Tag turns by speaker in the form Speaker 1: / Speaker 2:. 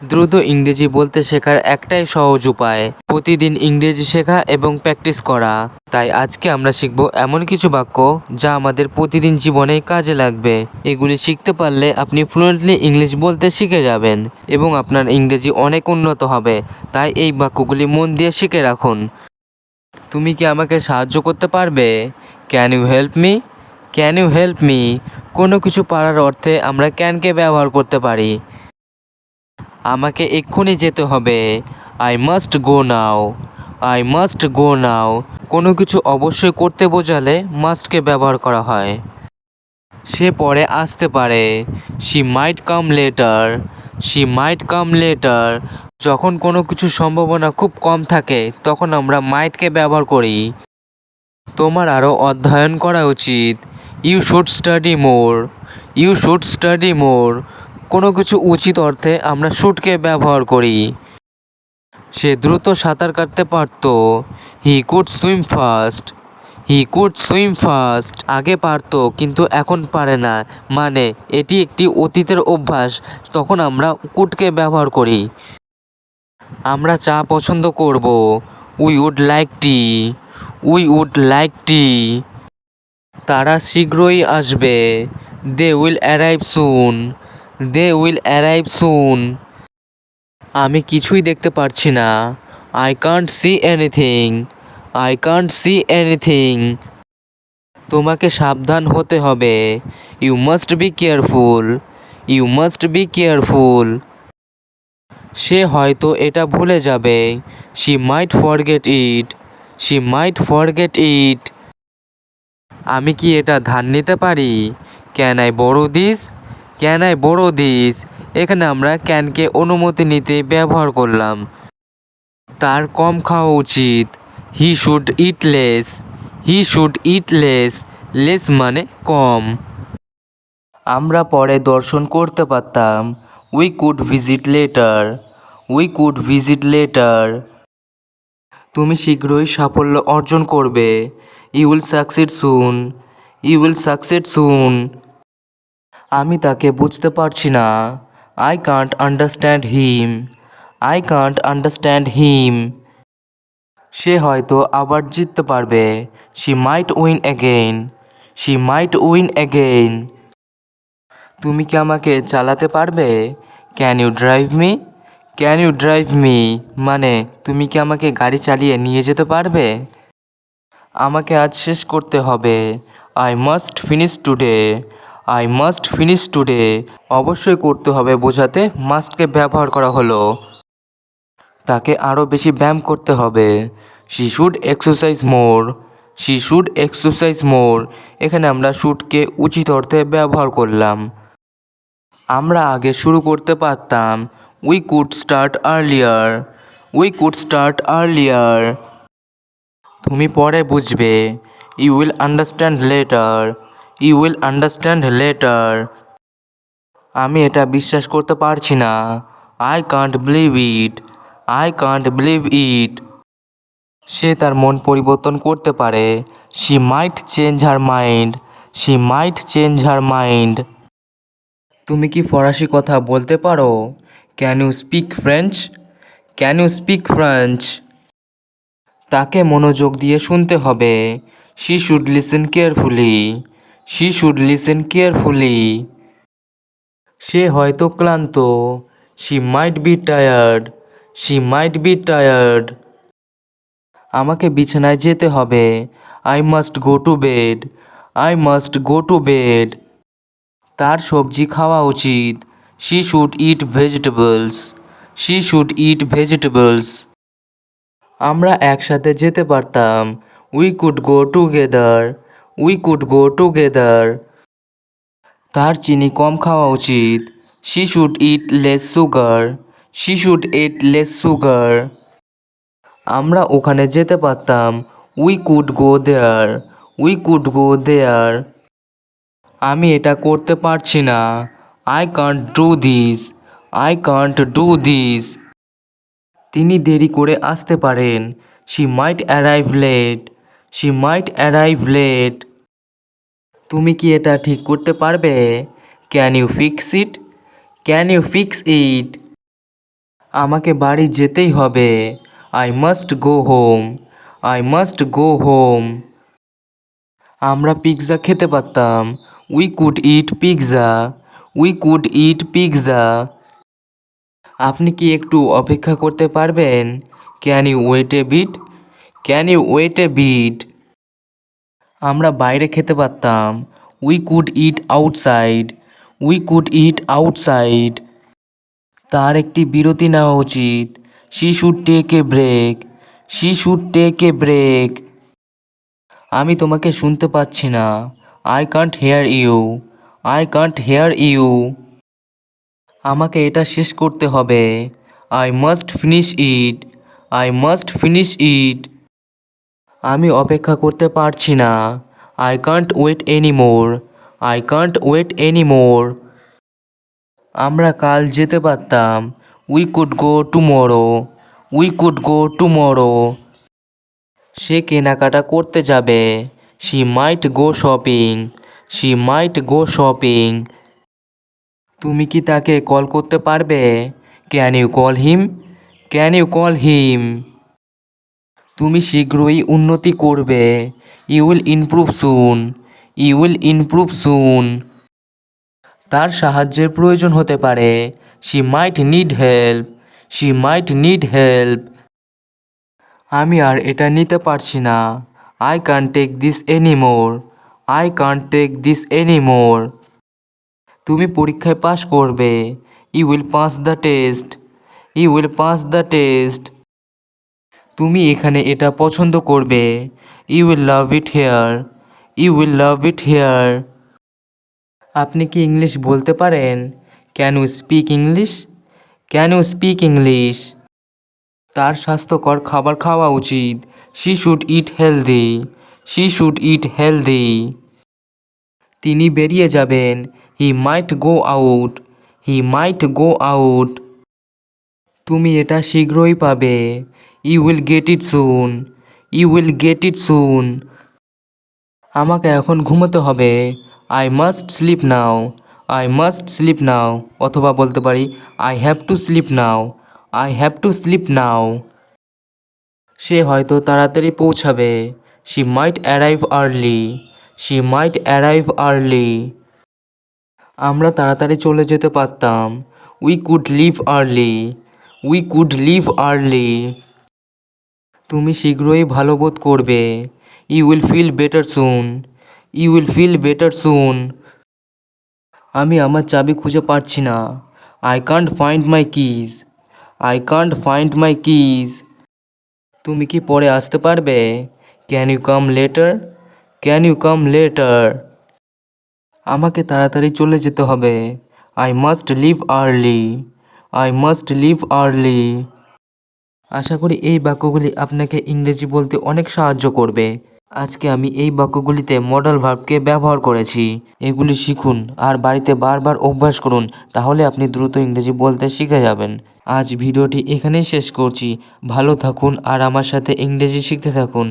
Speaker 1: দ্রুত ইংরেজি বলতে শেখার একটাই সহজ উপায় প্রতিদিন ইংরেজি শেখা এবং প্র্যাকটিস করা। তাই আজকে আমরা শিখব এমন কিছু বাক্য যা আমাদের প্রতিদিন জীবনে কাজে লাগবে। এগুলি শিখতে পারলে আপনি ফ্লুয়েন্টলি ইংলিশ বলতে শিখে যাবেন এবং আপনার ইংরেজি অনেক উন্নত হবে। তাই এই বাক্যগুলি মন দিয়ে শিখে রাখুন। তুমি কি আমাকে সাহায্য করতে পারবে? Can you help me? Can you help me? কোনো কিছু পারার অর্থে আমরা ক্যানকে ব্যবহার করতে পারি। আমাকে এক্ষুনি যেতে হবে। I must go now. I must go now. কোনো কিছু অবশ্যই করতে বোঝালে মাস্টকে ব্যবহার করা হয়। সে পরে আসতে পারে। She might come later. She might come later. যখন কোনো কিছুর সম্ভাবনা খুব কম থাকে তখন আমরা মাইটকে ব্যবহার করি। তোমার আরও অধ্যয়ন করা উচিত। You should study more. You should study more. কোনো কিছু উচিত অর্থে আমরা শুডকে ব্যবহার করি। সে দ্রুত সাঁতার কাটতে পারত। He could swim fast. He could swim fast. আগে পারতো কিন্তু এখন পারে না, মানে এটি একটি অতীতের অভ্যাস, তখন আমরা কুডকে ব্যবহার করি। আমরা চা পছন্দ করব। We would like tea. We would like tea. তারা শীঘ্রই আসবে। They will arrive soon. They will arrive soon. আমি কিছুই দেখতে পারছি না। I can't see anything. I can't see anything. তোমাকে সাবধান হতে হবে। You must be careful. You must be careful. সে হয়তো এটা ভুলে যাবে। She might forget it. She might forget it. আমি কি এটা ধার নিতে পারি? Can I borough this? Can I borough this? এখানে আমরা ক্যানকে অনুমতি নিতে ব্যবহার করলাম। তার কম খাওয়া উচিত। He should eat less. He should eat less. Less মানে কম। আমরা পরে দর্শন করতে পারতাম। We could visit later. We could visit later. তুমি শীঘ্রই সাফল্য অর্জন করবে। You will succeed soon. You will succeed soon. আমি তাকে বুঝতে পারছি না। I can't understand him. I can't understand him. সে হয়তো আবার জিততে পারবে। She might win again. She might win again. তুমি কি আমাকে চালাতে পারবে? Can you drive me? Can you drive me? মানে তুমি কি আমাকে গাড়ি চালিয়ে নিয়ে যেতে পারবে? আমাকে আজ শেষ করতে হবে। I must finish today. I must finish today. অবশ্যই করতে হবে বোঝাতে মাস্টকে ব্যবহার করা হলো। তাকে আরও বেশি ব্যায়াম করতে হবে। She should exercise more. She should exercise more. এখানে আমরা শুডকে উচিত অর্থে ব্যবহার করলাম। আমরা আগে শুরু করতে পারতাম। We could start earlier. We could start earlier. তুমি পরে বুঝবে। You will understand later. You will understand later. আমি এটা বিশ্বাস করতে পারছি না। I can't believe it. I can't believe it. সে তার মন পরিবর্তন করতে পারে। She might change her mind. She might change her mind. তুমি কি ফরাসি কথা বলতে পারো? Can you speak French? Can you speak French? তাকে মনোযোগ দিয়ে শুনতে হবে। She should listen carefully. She should listen carefully. সে হয়তো ক্লান্ত। She might be tired. She might be tired. আমাকে বিছানায় যেতে হবে। I must go to bed. I must go to bed. তার সবজি খাওয়া উচিত। She should eat vegetables. She should eat vegetables. আমরা একসাথে যেতে পারতাম। We could go together. We could go together. তার চিনি কম খাওয়া উচিত। She should eat less sugar. She should eat less sugar. আমরা ওখানে যেতে পারতাম। We could go there. We could go there. আমি এটা করতে পারছি না। I can't do this. I can't do this. তিনি দেরি করে আসতে পারেন। She might arrive late. She might arrive late. তুমি কি এটা ঠিক করতে পারবে? Can you fix it? Can you fix it? আমাকে বাড়ি যেতেই হবে। I must go home. I must go home. আমরা পিৎজা খেতে পারতাম। We could eat pizza. We could eat pizza. আপনি কি একটু অপেক্ষা করতে পারবেন? Can you wait a bit? Can you wait a bit? আমরা বাইরে খেতে পারতাম। We could eat outside. We could eat outside. তার একটি বিরতি নেওয়া উচিত। She should take a break. She should take a break. আমি তোমাকে শুনতে পাচ্ছি না। I can't hear you. I can't hear you. আমাকে এটা শেষ করতে হবে। I must finish it. I must finish it. আমি অপেক্ষা করতে পারছি না। I can't wait anymore. I can't wait anymore. আমরা কাল যেতে পারতাম। We could go tomorrow. We could go tomorrow. সে কেনাকাটা করতে যাবে। She might go shopping. She might go shopping. তুমি কি তাকে কল করতে পারবে? Can you call him? Can you call him? তুমি শীঘ্রই উন্নতি করবে। You will improve soon. You will improve soon. তার সাহায্যের প্রয়োজন হতে পারে। She might need help. She might need help. আমি আর এটা নিতে পারছি না। I can't take this anymore. I can't take this anymore. তুমি পরীক্ষায় পাশ করবে। You will pass the test. You will pass the test. তুমি এখানে এটা পছন্দ করবে। You will love it here. You will love it here. আপনি কি ইংলিশ বলতে পারেন? Can you speak English? Can you speak English? তার স্বাস্থ্যকর খাবার খাওয়া উচিত। She should eat healthy. She should eat healthy. তিনি বেরিয়ে যাবেন। He might go out. He might go out. তুমি এটা শীঘ্রই পাবে। You will get it soon. You will get it soon. আমাকে এখন ঘুমোতে হবে। I must sleep now. I must sleep now. অথবা বলতে পারি I have to sleep now. I have to sleep now. সে হয়তো তাড়াতাড়ি পৌঁছাবে। She might arrive early. She might arrive early. আমরা তাড়াতাড়ি চলে যেতে পারতাম। We could leave early. We could leave early. তুমি শীঘ্রই ভালো বোধ করবে। You will feel better soon. You will feel better soon. আমি আমার চাবি খুঁজে পাচ্ছি না। I can't find my keys. I can't find my keys. তুমি কি পরে আসতে পারবে? Can you come later? Can you come later? আমাকে তাড়াতাড়ি চলে যেতে হবে। I must leave early. I must leave early. আশা করি এই বাক্যগুলি আপনাকে ইংরেজি বলতে অনেক সাহায্য করবে। আজকে আমি এই বাক্যগুলিতে মডাল ভার্বকে ব্যবহার করেছি। এগুলি শিখুন আর বাড়িতে বারবার অভ্যাস করুন, তাহলে আপনি দ্রুত ইংরেজি বলতে শিখে যাবেন। আজ ভিডিওটি এখানেই শেষ করছি। ভালো থাকুন আর আমার সাথে ইংরেজি শিখতে থাকুন।